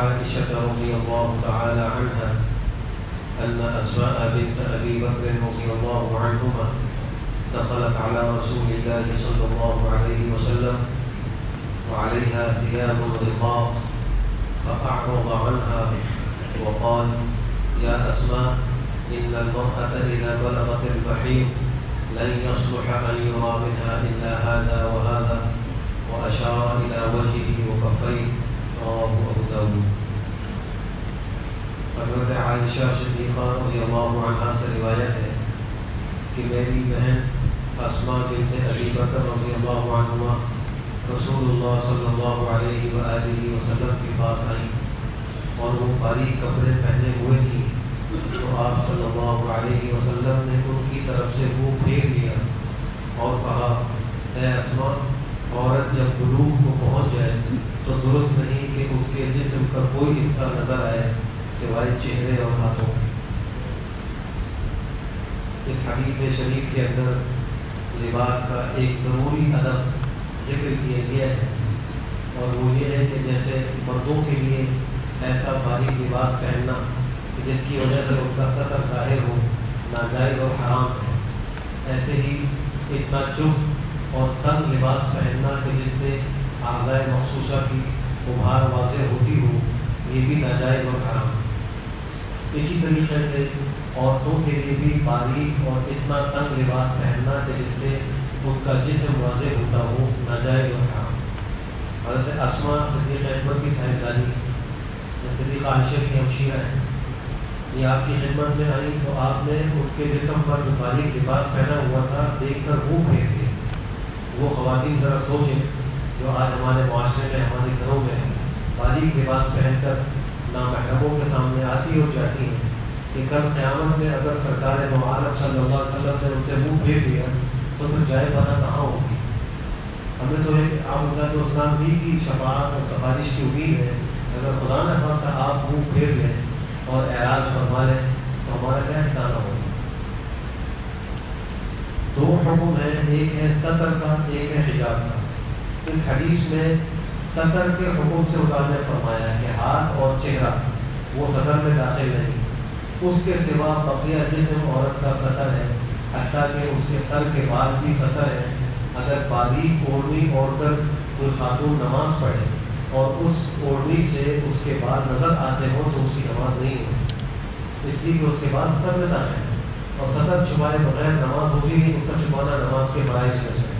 عائشة رضي الله تعالى عنها أن أسماء بنت أبي بكر رضي الله عنهما دخلت على رسول الله صلى الله عليه وسلم وعليها ثياب رقاق فأعرض عنها وقال: يا أسماء إن المرأة إذا بلغت المحيض لن يصلح أن يرى منها إلا هذا وهذا، وأشار إلى وجهه وكفيه. رواه أبو داود۔ حضرت عائشہ صدیقہ رضی اللہ عنہا سے روایت ہے کہ میری بہن اسماء بنت ابی بکر رضی اللہ عنہما رسول اللہ صلی اللہ علیہ وآلہ وسلم کے پاس آئیں اور وہ باریک کپڑے پہنے ہوئے تھیں، تو آپ صلی اللہ علیہ وسلم نے ان کی طرف سے منہ پھیر لیا اور کہا: اے اسماء، عورت جب بلوغ کو پہنچ جائے تو درست نہیں کہ اس کے جسم کا کوئی حصہ نظر آئے سوائے چہرے اور ہاتھوں۔ اس حدیث شریف کے اندر لباس کا ایک ضروری ادب ذکر کیا گیا ہے، اور وہ یہ ہے کہ جیسے مردوں کے لیے ایسا باریک لباس پہننا کہ جس کی وجہ سے ان کا سطر ظاہر ہو ناجائز اور حرام ہے، ایسے ہی اتنا چست اور تنگ لباس پہننا کہ جس سے اعضاء مخصوصہ کی ابھار واضح ہوتی ہو، یہ بھی ناجائز اور حرام ہے۔ اسی طریقے سے عورتوں کے لیے بھی باریک اور اتنا تنگ لباس پہننا کہ جس سے ان کا جسم واضح ہوتا ہو ناجائز اور حرام۔ حضرت اسماء صدیقہ اکبر کی صاحبزادی صدیقہ عائشہ کی ہمشیرہ ہیں، یہ آپ کی خدمت میں آئی تو آپ نے ان کے جسم پر جو باریک لباس پہنا ہوا تھا دیکھ کر منہ پھیر دیا۔ وہ خواتین ذرا سوچیں جو آج ہمارے معاشرے میں ہمارے گھروں میں باریک لباس پہن کر نامحرموں کے سامنے آتی اور جاتی ہیں، کہ کل قیامت میں اگر سرکار دو عالم صلی اللہ علیہ وسلم نے ان سے منہ پھیر دیا تو پھر جائے بنا کہاں ہوگی؟ ہمیں تو ایک آپ حضرت اسلام بھی کی شفاعت اور سفارش کی امید ہے، اگر خدا نہ خواستہ آپ منہ پھیر لیں اور اعراض فرما لیں تو ہمارا کیا ٹھکانا ہوگا؟ دو حکم ہیں، ایک ہے سطر کا، ایک ہے حجاب کا۔ اس حدیث میں سطر کے حکم سے اللہ نے فرمایا کہ ہاتھ اور چہرہ وہ سطر میں داخل نہیں، اس کے سوا بقیہ جسم عورت کا سطر ہے، حتیٰ کہ اس کے سر کے بال بھی سطر ہے۔ اگر باریک اوڑھنی اوڑھ کر کوئی خاتون نماز پڑھے اور اس اوڑھنی سے اس کے بال نظر آتے ہوں تو اس کی نماز نہیں ہوتی، اس لیے کہ اس کے بعد سطر میں داخل ہے، اور سطر چھپائے بغیر نماز ہوتی نہیں، اس کا چھپانا نماز کے فرائض میں سے۔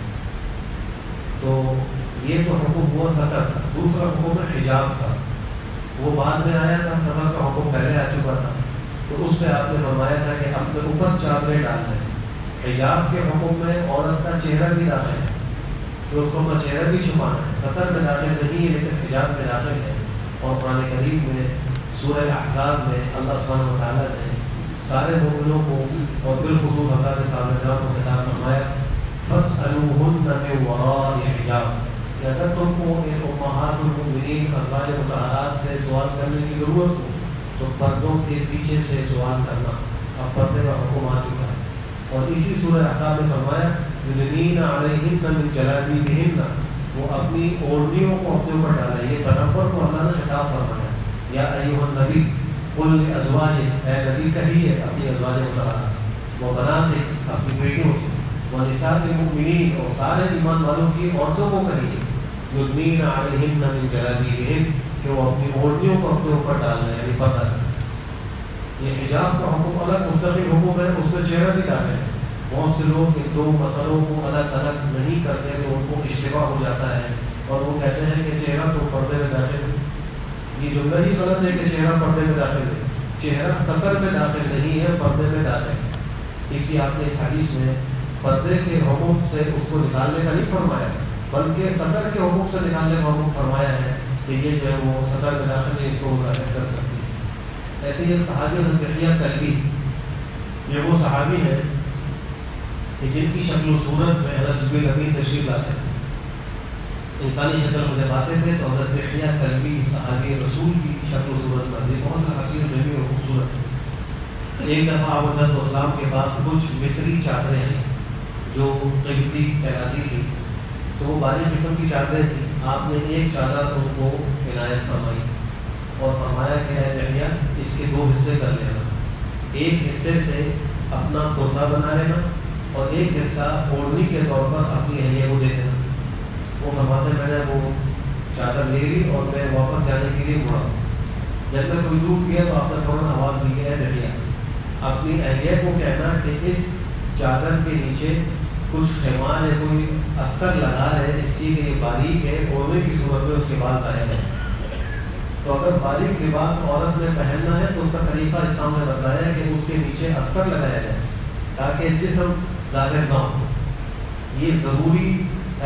تو یہ تو حکم ہوا سطر کا۔ دوسرا حکم ہے حجاب کا، وہ بعد میں آیا تھا، سطر کا حکم پہلے آ چکا تھا، تو اس پہ آپ نے فرمایا تھا کہ اپنے اوپر چادریں ڈال لیں۔ حجاب کے حکم میں عورت کا چہرہ بھی داخل ہے، تو اس کو اپنا چہرہ بھی چھپانا ہے، سطر میں داخل نہیں ہے لیکن حجاب میں داخل ہے۔ اور قرآن کریم میں سورہ احزاب میں اللہ سبحانہ و تعالیٰ نے سارے مومنوں کو اور بالخصوص حضرات صحابہ کو خطاب فرمایا: فَاسْأَلُوهُنَّ مِن وَرَاءِ حِجَابٍ، کہ اگر تم کو ان امہات المؤمنین ازواج مطہرات سے سوال کرنے کی ضرورت ہو تو پردوں کے پیچھے سے سوال کرنا، اب پردے کا حکم آ چکا ہے۔ اور اسی سورہ احزاب میں فرمایا: یدنین علیہن من جلابیبہن، وہ اپنی اوڑھنیوں کو اپنے اوپر ڈالیں۔ یہ پیغمبر کو اللہ نے خطاب فرمایا: یا ایھا النبی قل لازواجک، اے نبی کہیے اپنی ازواج مطہرات سے، و بناتک، اپنی بیٹیوں سے، و نساء المؤمنین، اور سارے ایمان والوں کی عورتوں کو کہیے، یدنین علیہن من جلابیبہن، کہ وہ اپنی اوڑھنیوں کو اپنے اوپر ڈال لیں، یعنی پردہ کریں۔ یہ حجاب کا حکم الگ مستقل حکم ہے، اس میں چہرہ بھی داخل ہے۔ بہت سے لوگ ان دو مسئلوں کو الگ الگ نہیں کرتے تو ان کو اشتباہ ہو جاتا ہے، اور وہ کہتے ہیں کہ چہرہ تو پردے میں داخل ہے۔ یہ جملہ ہی غلط ہے کہ چہرہ پردے میں داخل ہے، چہرہ سطر میں داخل نہیں ہے، پردے میں داخل ہے۔ اس لیے آپ نے اس حدیث میں پردے کے حکم سے اس کو نکالنے کا نہیں فرمایا، بلکہ سطر کے حکم سے نکالنے کا حکم فرمایا ہے کہ یہ جو ہے وہ سطر میں داخل ہے، اس کو ظاہر کر سکتی ہے۔ ایسے ہی ایک صحابی حضرت دحیہ کلبی، یہ وہ صحابی ہے کہ جن کی شکل و صورت میں حضرت جبریل امین تشریف لاتے تھے، انسانی شکل میں جب آتے تھے تو حضرت دحیہ کلبی صحابی رسول کی شکل و صورت میں آتے، بہت حسین و جمیل اور خوبصورت ہے۔ ایک دفعہ آپ حضرت اسلام کے پاس کچھ مصری چادریں ہیں جو قیمتی کہلاتی تھی، تو وہ باریک قسم کی چادریں تھیں۔ آپ نے ایک چادر ان کو عنایت فرمائی، اور فرمایا کہ اے دہیا اس کے 2 حصے کر لینا، ایک حصے سے اپنا کرتا بنا لینا اور ایک حصہ اوڑھنی کے طور پر اپنی اہلیہ کو دے دینا۔ وہ فرماتے میں نے وہ چادر لے لی اور میں واپس جانے کے لیے مڑا۔ جب میں کوئی دور گیا تو آپ نے فوراً آواز دی کہ اے دہیا اپنی اہلیہ کو کہنا کہ اس چادر کے نیچے کچھ خیمان ہے، کوئی استر لگا لے، اس لیے کہ یہ باریک ہے، اوڑھنے کی صورت میں اس کے بال ظاہر ہیں۔ تو اگر باریک لباس عورت نے پہننا ہے تو اس کا طریقہ اسلام نے بتایا ہے کہ اس کے نیچے استر لگایا جائے تاکہ جسم ظاہر نہ ہو۔ یہ ضروری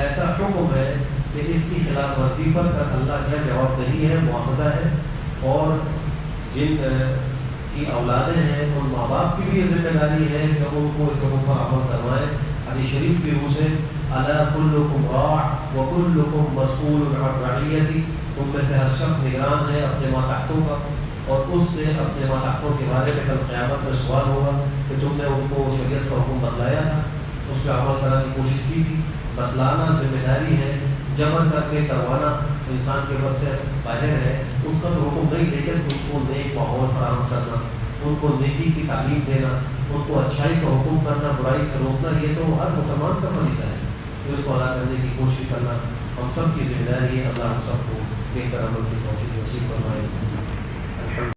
ایسا حکم ہے کہ اس کی خلاف ورزی پر اللہ کا جواب دہی ہے، مواخذہ ہے، اور جن کی اولادیں ہیں ان ماں باپ کی بھی یہ ذمہ داری ہے کہ ان کو اس حکم پر عمل کروائیں۔ حدیث شریف کی روح سے الا کلکم راع وکلکم مسئول عن رعیتی، تم میں سے ہر شخص نگران ہے اپنے ماتحتوں کا، اور اس سے اپنے ماتحتوں کے بارے میں کل قیامت میں سوال ہوگا کہ تم نے ان کو شریعت کا حکم بتلایا تھا، اس پہ عمل کرنے کی کوشش کی تھی۔ بتلانا ذمہ داری ہے، جبر کر کے کروانا انسان کے بس سے باہر ہے، اس کا تو حکم نہیں، لیکن ان کو نیک ماحول فراہم کرنا، ان کو نیکی کی تعلیم دینا، ان کو اچھائی کا حکم کرنا، برائی سے روکنا، یہ تو ہر مسلمان کا فریضہ ہے کہ اس کو ادا کرنے کی کوشش کرنا ہم سب کی ذمہ داری ہے۔ اللہ ہم سب کو بہتر عمل کی توفیق نصیب فرمائے۔